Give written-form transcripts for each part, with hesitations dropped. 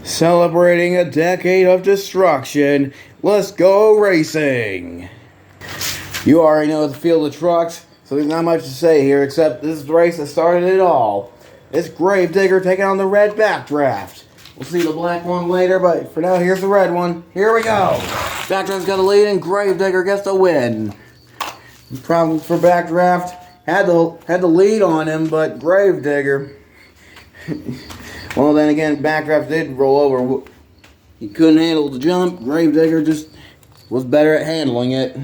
Celebrating a decade of destruction, let's go racing! You already know the field of trucks, so there's not much to say here except this is the race that started it all. It's Gravedigger taking on the red backdraft. We'll see the black one later, but for now, here's the red one. Here we go! Backdraft's got a lead and Gravedigger gets the win. The problem for Backdraft, had the lead on him, but Gravedigger... well, then again, Backdraft did roll over. He couldn't handle the jump. Gravedigger just was better at handling it.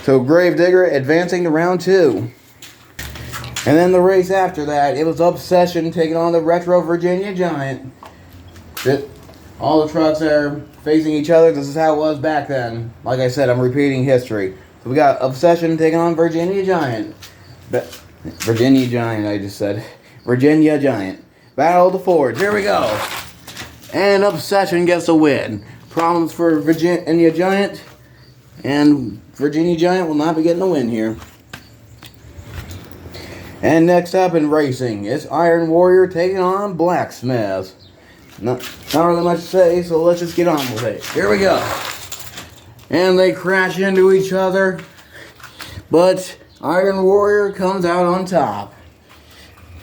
So Gravedigger advancing to round 2. And then the race after that, it was Obsession taking on the Retro Virginia Giant. All the trucks are facing each other. This is how it was back then. Like I said, I'm repeating history. So we got Obsession taking on Virginia Giant. Virginia Giant, I just said. Virginia Giant. Battle of the Fords. Here we go. And Obsession gets the win. Problems for Virginia Giant. And Virginia Giant will not be getting the win here. And next up in racing, it's Iron Warrior taking on Blacksmith. Not really much to say, so let's just get on with it. Here we go. And they crash into each other. But Iron Warrior comes out on top.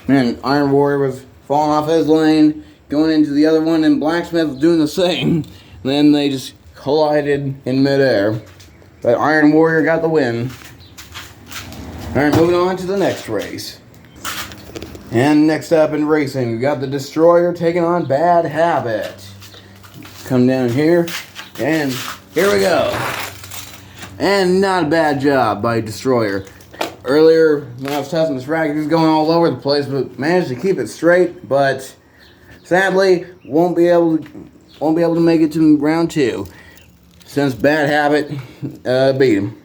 Man, Iron Warrior was falling off his lane, going into the other one, and Blacksmith was doing the same. And then they just collided in midair. But Iron Warrior got the win. Alright, moving on to the next race. And next up in racing, we got the Destroyer taking on Bad Habit. Come down here, and here we go. And not a bad job by Destroyer. Earlier, when I was testing this racket, he was going all over the place, but managed to keep it straight. But sadly, won't be able to make it to round 2, since Bad Habit beat him.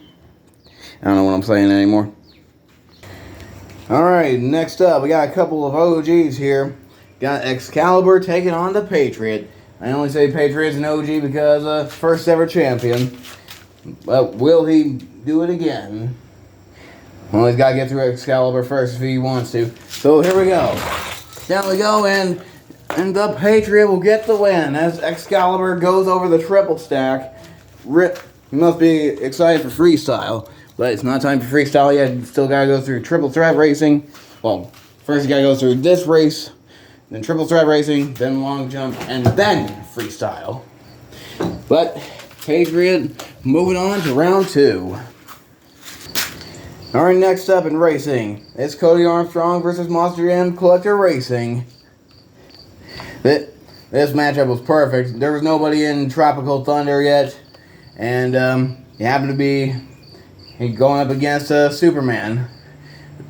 I don't know what I'm saying anymore. Alright, next up, we got a couple of OGs here. Got Excalibur taking on the Patriot. I only say Patriot's an OG because first ever champion. But will he do it again? Well, he's got to get through Excalibur first if he wants to. So here we go. Down we go, and the Patriot will get the win as Excalibur goes over the triple stack. Rip. He must be excited for freestyle. But it's not time for freestyle yet. You still gotta go through triple threat racing. Well, first you gotta go through this race, then triple threat racing, then long jump, and then freestyle. But Patriot moving on to round 2. Alright, next up in racing, it's Cody Armstrong versus Monster Jam Collector Racing. This matchup was perfect. There was nobody in Tropical Thunder yet, and it happened to be going up against Superman,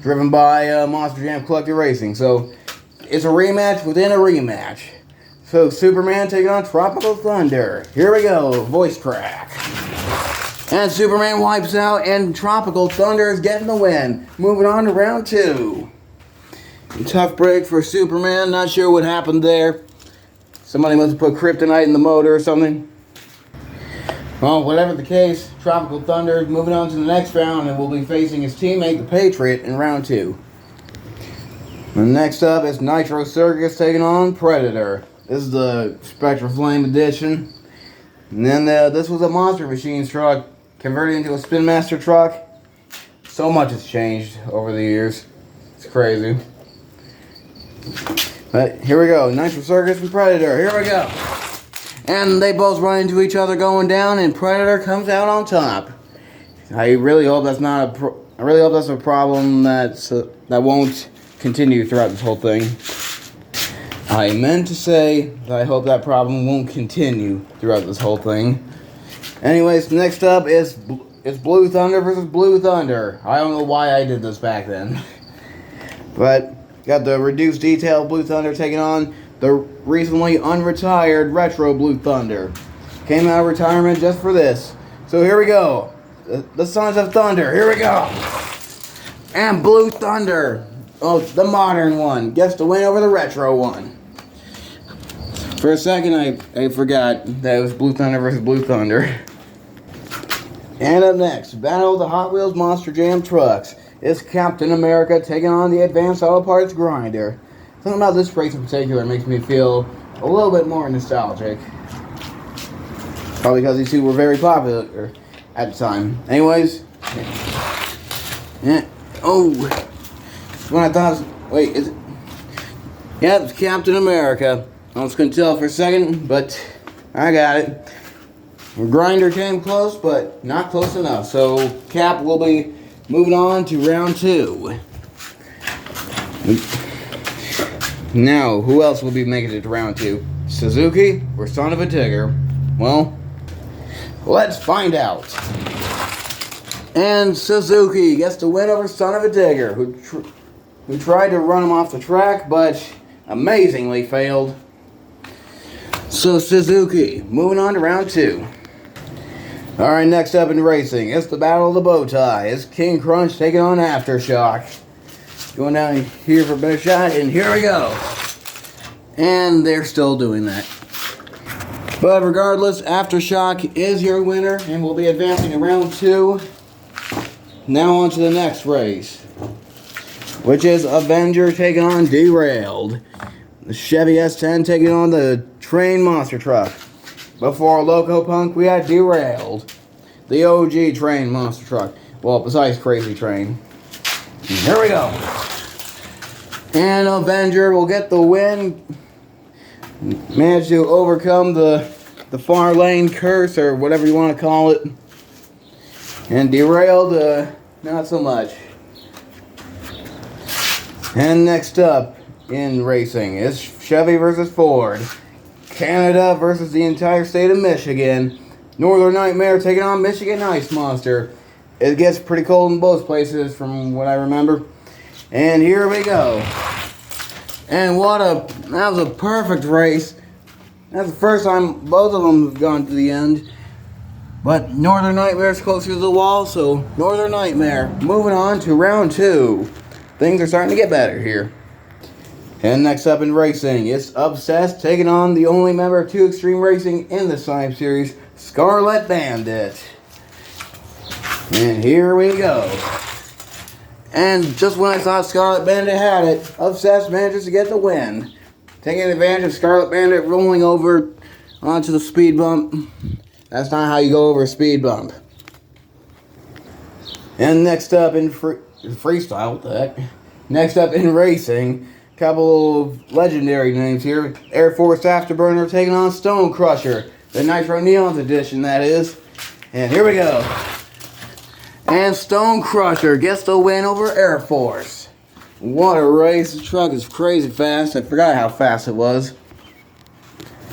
driven by Monster Jam Collector Racing. So, it's a rematch within a rematch. So, Superman taking on Tropical Thunder. Here we go, voice crack. And Superman wipes out, and Tropical Thunder is getting the win. Moving on to round 2. Tough break for Superman, not sure what happened there. Somebody must have put kryptonite in the motor or something. Well, whatever the case, Tropical Thunder is moving on to the next round and will be facing his teammate, the Patriot, in round 2. And next up is Nitro Circus taking on Predator. This is the Spectra Flame edition. And then this was a Monster Machines truck converted into a Spin Master truck. So much has changed over the years. It's crazy. But here we go, Nitro Circus and Predator. Here we go. And they both run into each other going down, and Predator comes out on top. I really hope that's not a problem that won't continue throughout this whole thing. I meant to say that I hope that problem won't continue throughout this whole thing. Anyways, next up is Blue Thunder versus Blue Thunder. I don't know why I did this back then. But got the reduced detail Blue Thunder taking on the recently unretired Retro Blue Thunder. Came out of retirement just for this. So here we go. The Sons of Thunder. Here we go. And Blue Thunder, the modern one, gets the win over the retro one. For a second, I forgot that it was Blue Thunder versus Blue Thunder. And up next, Battle of the Hot Wheels Monster Jam Trucks. It's Captain America taking on the Advanced Auto Parts Grinder. Something about this race in particular makes me feel a little bit more nostalgic. Probably because these two were very popular at the time. Anyways. Yeah. Oh. When I thought, wait, is it? Yep, it's Captain America. I was gonna tell for a second, but I got it. Grinder came close, but not close enough. So Cap will be moving on to round 2. Now, who else will be making it to round 2? Suzuki or Son of a Tigger? Well, let's find out. And Suzuki gets the win over Son of a Tigger, who tried to run him off the track, but amazingly failed. So Suzuki, moving on to round 2. Alright, next up in racing, it's the Battle of the Bow Tie. It's King Crunch taking on Aftershock. Going down here for a better shot, and here we go. And they're still doing that. But regardless, Aftershock is your winner, and will be advancing to round 2. Now on to the next race, which is Avenger taking on Derailed. The Chevy S10 taking on the Train Monster Truck. Before Loco Punk, we had Derailed, the OG Train Monster Truck. Well, besides Crazy Train. Here we go. And Avenger will get the win. Managed to overcome the far lane curse, or whatever you want to call it. And Derailed, not so much. And next up in racing is Chevy versus Ford. Canada versus the entire state of Michigan. Northern Nightmare taking on Michigan Ice Monster. It gets pretty cold in both places from what I remember. And here we go. And that was a perfect race. That's the first time both of them have gone to the end. But Northern Nightmare is closer to the wall, so Northern Nightmare. Moving on to round 2. Things are starting to get better here. And next up in racing, it's Obsessed taking on the only member of 2 Extreme Racing in the Slime Series, Scarlet Bandit. And here we go. And just when I thought Scarlet Bandit had it, Obsessed manages to get the win. Taking advantage of Scarlet Bandit rolling over onto the speed bump. That's not how you go over a speed bump. And next up in freestyle, what the heck? Next up in racing, couple of legendary names here. Air Force Afterburner taking on Stone Crusher. The Nitro Neons edition, that is. And here we go. And Stone Crusher gets the win over Air Force. What a race. The truck is crazy fast. I forgot how fast it was.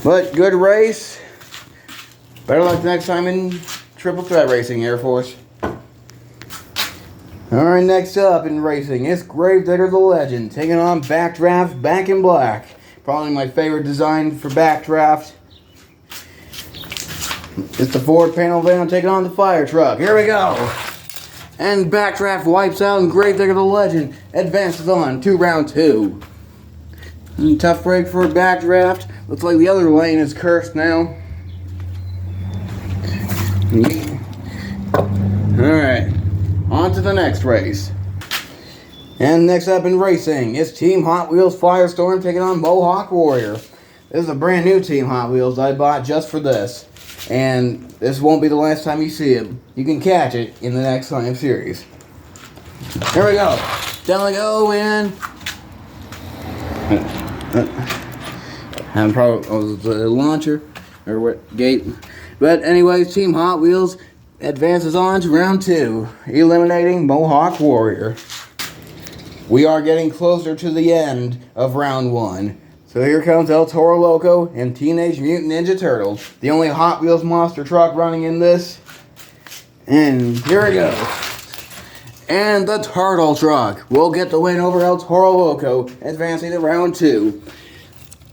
But good race. Better luck next time in Triple Threat Racing, Air Force. Alright, next up in racing, it's Gravedigger the Legend, taking on Backdraft Back in Black. Probably my favorite design for Backdraft. It's the Ford panel van taking on the fire truck. Here we go! And Backdraft wipes out, and Gravedigger the Legend advances on to round 2. Tough break for Backdraft. Looks like the other lane is cursed now. Alright. On to the next race. And next up in racing, it's Team Hot Wheels Firestorm taking on Mohawk Warrior. This is a brand new Team Hot Wheels I bought just for this. And this won't be the last time you see it. You can catch it in the next Slime Series. Here we go. Down we go, and... I'm probably the launcher, or what, gate. But anyways, Team Hot Wheels advances on to round 2, eliminating Mohawk Warrior. We are getting closer to the end of round 1. So here comes El Toro Loco and Teenage Mutant Ninja Turtles. The only Hot Wheels monster truck running in this. And here we go. And the Turtle Truck will get the win over El Toro Loco, advancing to round 2.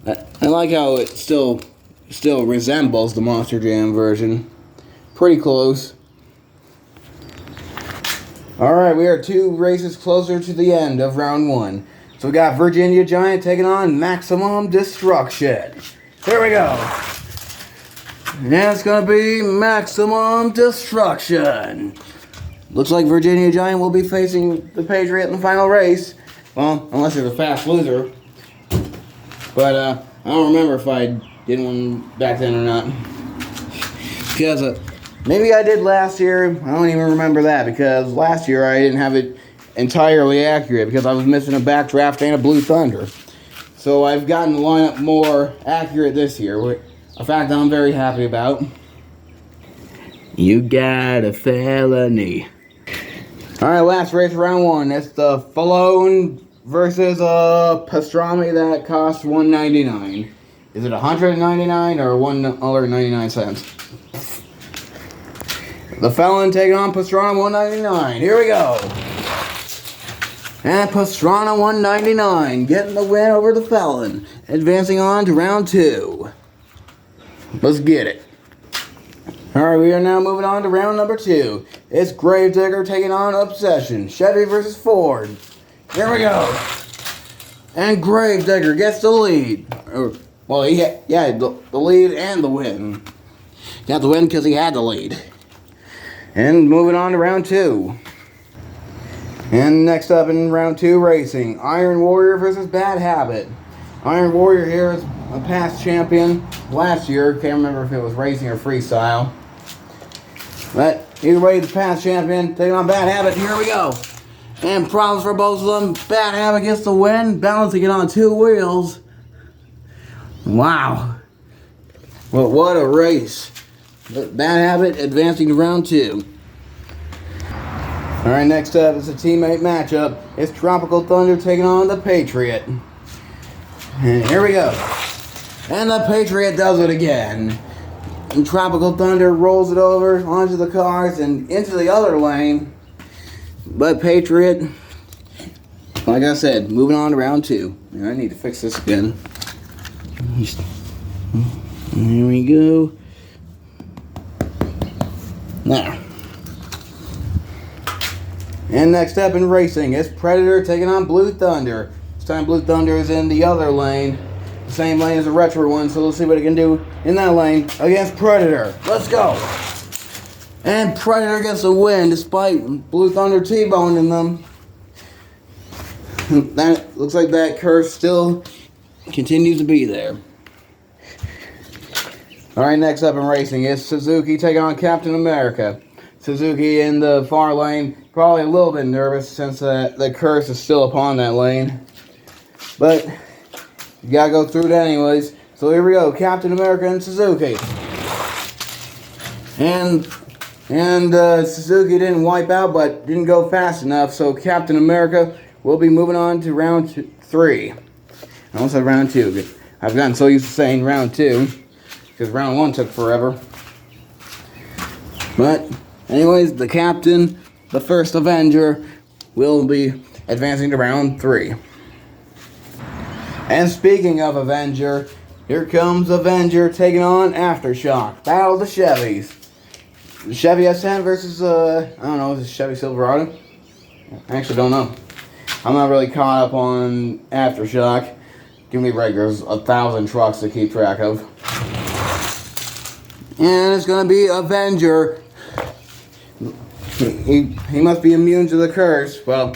I like how it still resembles the Monster Jam version. Pretty close. Alright, we are 2 races closer to the end of round 1. So we got Virginia Giant taking on Maximum Destruction. Here we go. And it's going to be Maximum Destruction. Looks like Virginia Giant will be facing the Patriot in the final race. Well, unless you're the fast loser. But I don't remember if I did one back then or not. Because maybe I did last year. I don't even remember that because last year I didn't have it entirely accurate because I was missing a backdraft and a Blue Thunder. So I've gotten the lineup more accurate this year, a fact I'm very happy about. You got a felony. Alright, last race, round 1. It's the Falone versus pastrami that costs $1.99. Is it $199 or $1.99? The Felon taking on Pastrana $1.99. Here we go. And Pastrana $1.99 getting the win over the Felon, advancing on to round 2. Let's get it. Alright, we are now moving on to round number 2. It's Gravedigger taking on Obsession. Chevy versus Ford. Here we go. And Gravedigger gets the lead. Well, he had the lead and the win. Got the win because he had the lead. And moving on to round 2. And next up in round 2 racing, Iron Warrior versus Bad Habit. Iron Warrior here is a past champion last year. Can't remember if it was racing or freestyle. But either way, the past champion taking on Bad Habit. Here we go. And problems for both of them. Bad Habit gets the win, balancing it on 2 wheels. Wow. Well, what a race. Bad Habit advancing to round 2. Alright, next up is a teammate matchup. It's Tropical Thunder taking on the Patriot. And here we go. And the Patriot does it again. And Tropical Thunder rolls it over onto the cars and into the other lane. But Patriot, like I said, moving on to round 2. I need to fix this again. Here we go. Now. And next up in racing, it's Predator taking on Blue Thunder. This time Blue Thunder is in the other lane. The same lane as the retro one, so let's see what it can do in that lane against Predator. Let's go! And Predator gets a win despite Blue Thunder T-boning them. That looks like that curse still continues to be there. Alright, next up in racing is Suzuki taking on Captain America. Suzuki in the far lane, probably a little bit nervous since the curse is still upon that lane. But you gotta go through it anyways. So here we go, Captain America and Suzuki. And Suzuki didn't wipe out, but didn't go fast enough. So Captain America will be moving on to round 3. I almost said round 2. I've gotten so used to saying round 2 because round 1 took forever. But anyways, the captain, the first Avenger, will be advancing to round 3. And speaking of Avenger, here comes Avenger taking on Aftershock. Battle of the Chevys. The Chevy S10 versus, I don't know, is it Chevy Silverado? I actually don't know. I'm not really caught up on Aftershock. Give me break, there's 1,000 trucks to keep track of. And it's going to be Avenger. He must be immune to the curse, well,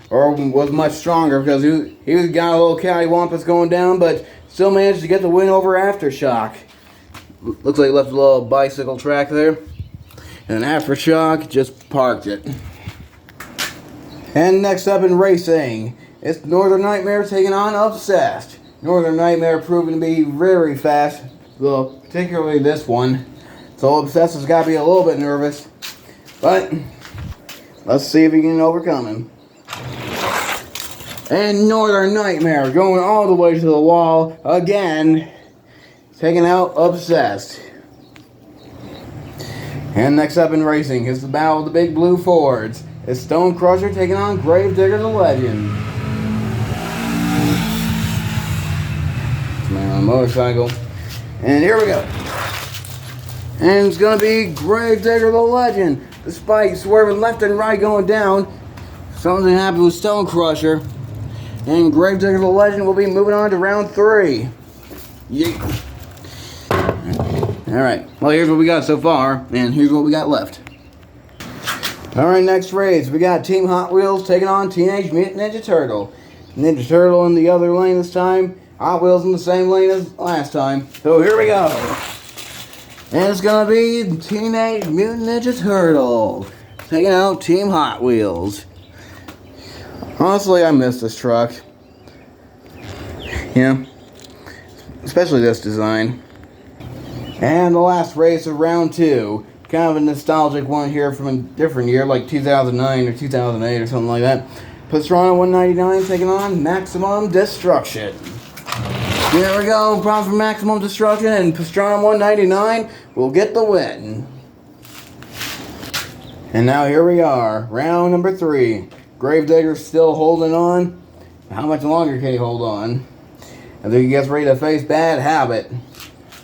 or was much stronger because he got a little cattywampus going down, but still managed to get the win over Aftershock. Looks like he left a little bicycle track there, and Aftershock just parked it. And next up in racing, it's Northern Nightmare taking on Obsessed. Northern Nightmare proving to be very fast, well, particularly this one. So Obsessed has got to be a little bit nervous. But let's see if he can overcome him. And Northern Nightmare going all the way to the wall again, taking out Obsessed. And next up in racing is the battle of the big blue Fords. It's Stone Crusher taking on Gravedigger the Legend. Man on a motorcycle. And here we go. And it's going to be Gravedigger the Legend. Despite swerving left and right going down, something happened with Stone Crusher. And Gravedigger the Legend will be moving on to round 3. Yeah. Alright, well here's what we got so far, and here's what we got left. Alright, next race, we got Team Hot Wheels taking on Teenage Mutant Ninja Turtle. Ninja Turtle in the other lane this time, Hot Wheels in the same lane as last time. So here we go. And it's gonna be Teenage Mutant Ninja Turtle taking out Team Hot Wheels. Honestly, I miss this truck. Yeah. Especially this design. And the last race of round 2. Kind of a nostalgic one here from a different year, like 2009 or 2008 or something like that. Pastrana 199 taking on Maximum Destruction. Here we go, problem for Maximum Destruction, and Pastrana 199 will get the win. And now here we are, round number 3. Gravedigger's still holding on. How much longer can he hold on? I think he gets ready to face Bad Habit.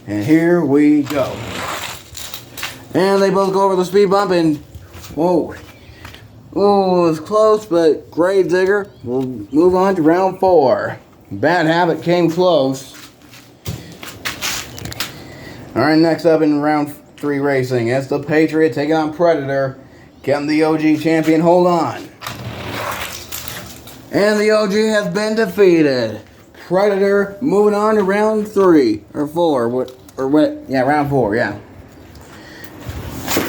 And here we go. And they both go over the speed bump and... Whoa. Oh, it was close, but Gravedigger will move on to round 4. Bad Habit came close. Alright, next up in round 3 racing, it's the Patriot taking on Predator. Can the OG champion hold on? And the OG has been defeated. Predator moving on to round 3 or 4. Or what? Yeah, round 4, yeah.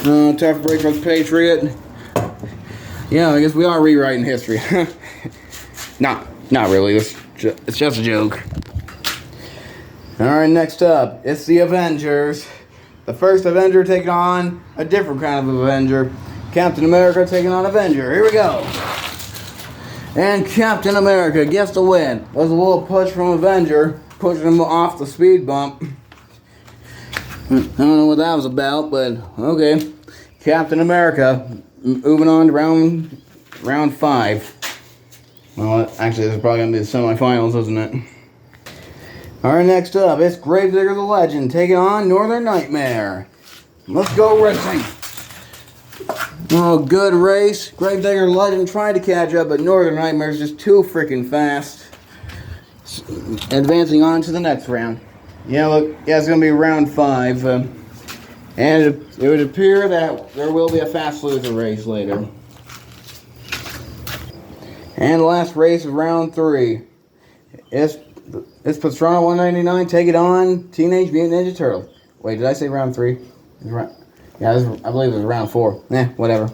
Tough break for the Patriot. Yeah, I guess we are rewriting history. Not really. It's just a joke. Alright, next up, it's the Avengers. The first Avenger taking on a different kind of Avenger. Captain America taking on Avenger. Here we go. And Captain America gets the win. Was a little push from Avenger, pushing him off the speed bump. I don't know what that was about, but okay. Captain America moving on to round 5. Well, actually, this is probably going to be the semifinals, isn't it? Alright, next up, it's Gravedigger the Legend taking on Northern Nightmare. Let's go racing. Oh, good race. Gravedigger the Legend tried to catch up, but Northern Nightmare is just too freaking fast. Advancing on to the next round. Yeah, look, yeah, it's going to be round 5. And it would appear that there will be a fast loser race later. And the last race of round 3. It's Pastrana 199 taking on Teenage Mutant Ninja Turtles. Wait, did I say round 3? Yeah, I believe it was round 4. Whatever.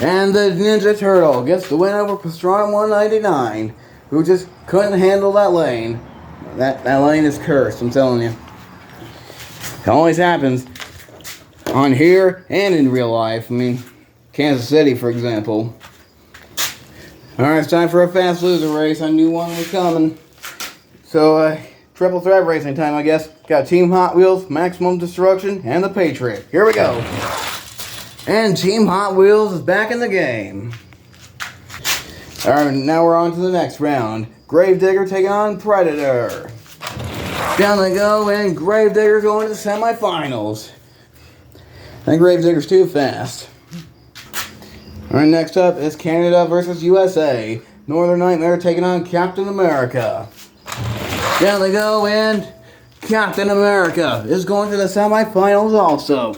And the Ninja Turtle gets the win over Pastrana 199, who just couldn't handle that lane. That lane is cursed, I'm telling you. It always happens on here and in real life. I mean, Kansas City, for example. Alright, it's time for a fast loser race. I knew one was coming. So, triple threat racing time, I guess. Got Team Hot Wheels, Maximum Destruction, and the Patriot. Here we go. And Team Hot Wheels is back in the game. Alright, now we're on to the next round. Gravedigger taking on Predator. Down they go, and Gravedigger going to the semifinals. I think Gravedigger's too fast. Alright, next up is Canada versus USA. Northern Nightmare taking on Captain America. Down they go, and Captain America is going to the semifinals also.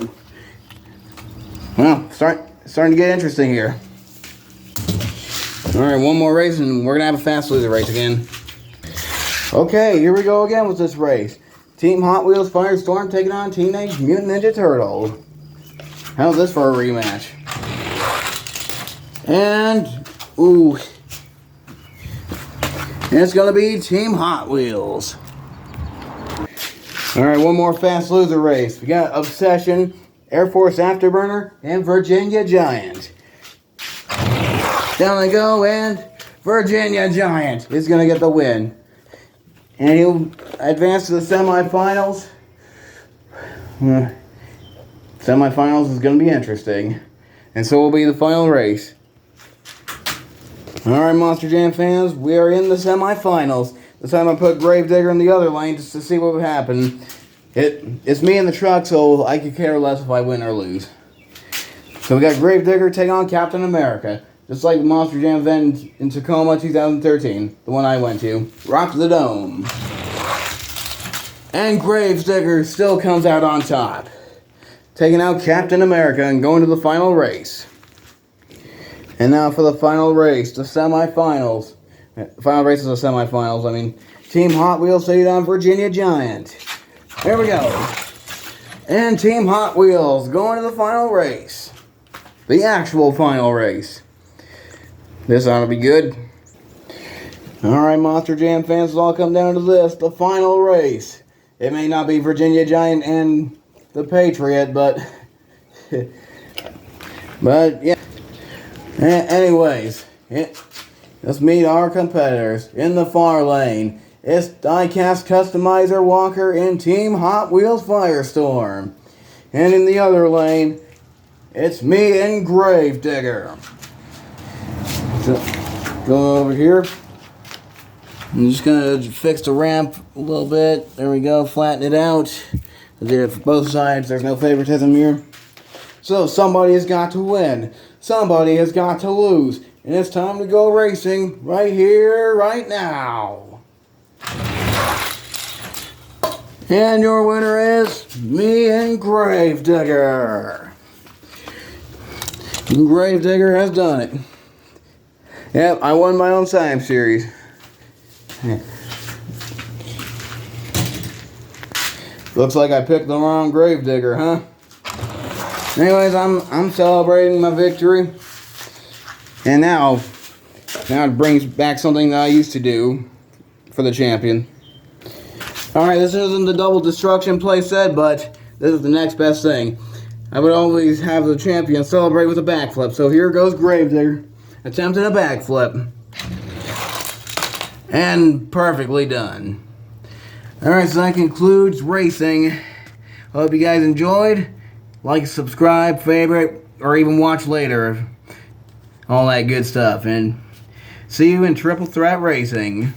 Well, starting to get interesting here. Alright, one more race and we're going to have a fast loser race again. Okay, here we go again with this race. Team Hot Wheels Firestorm taking on Teenage Mutant Ninja Turtle. How's this for a rematch? And, ooh. And it's going to be Team Hot Wheels. Alright, one more fast loser race. We got Obsession, Air Force Afterburner, and Virginia Giant. Down they go, and Virginia Giant is going to get the win. And he'll advance to the semifinals. Semifinals is going to be interesting. And so will be the final race. Alright, Monster Jam fans, we are in the semifinals. This time I put Gravedigger in the other lane just to see what would happen. It's me in the truck, so I could care less if I win or lose. So we got Gravedigger taking on Captain America. Just like the Monster Jam event in Tacoma 2013, the one I went to. Rock the Dome. And Gravedigger still comes out on top, taking out Captain America and going to the final race. And now for the final race, the semifinals. Final race is the semifinals. I mean, Team Hot Wheels take on Virginia Giant. Here we go. And Team Hot Wheels going to the final race. The actual final race. This ought to be good. Alright, Monster Jam fans, it'll all come down to this. The final race. It may not be Virginia Giant and the Patriot, but... but, yeah. Anyways, let's meet our competitors. In the far lane, it's Diecast Customizer Walker and Team Hot Wheels Firestorm. And in the other lane, it's me and Gravedigger. So, go over here. I'm just going to fix the ramp a little bit. There we go, flatten it out. I did it for both sides, there's no favoritism here. So somebody has got to win. Somebody has got to lose. And it's time to go racing right here, right now. And your winner is me and Gravedigger. And Gravedigger has done it. Yep, I won my own Science series. Looks like I picked the wrong Gravedigger, huh? Anyways, I'm celebrating my victory. And now it brings back something that I used to do for the champion. Alright, this isn't the double destruction playset, but this is the next best thing. I would always have the champion celebrate with a backflip. So here goes Gravedigger, attempting a backflip. And perfectly done. Alright, so that concludes racing. Hope you guys enjoyed. Like, subscribe, favorite, or even watch later. All that good stuff. And see you in Triple Threat Racing.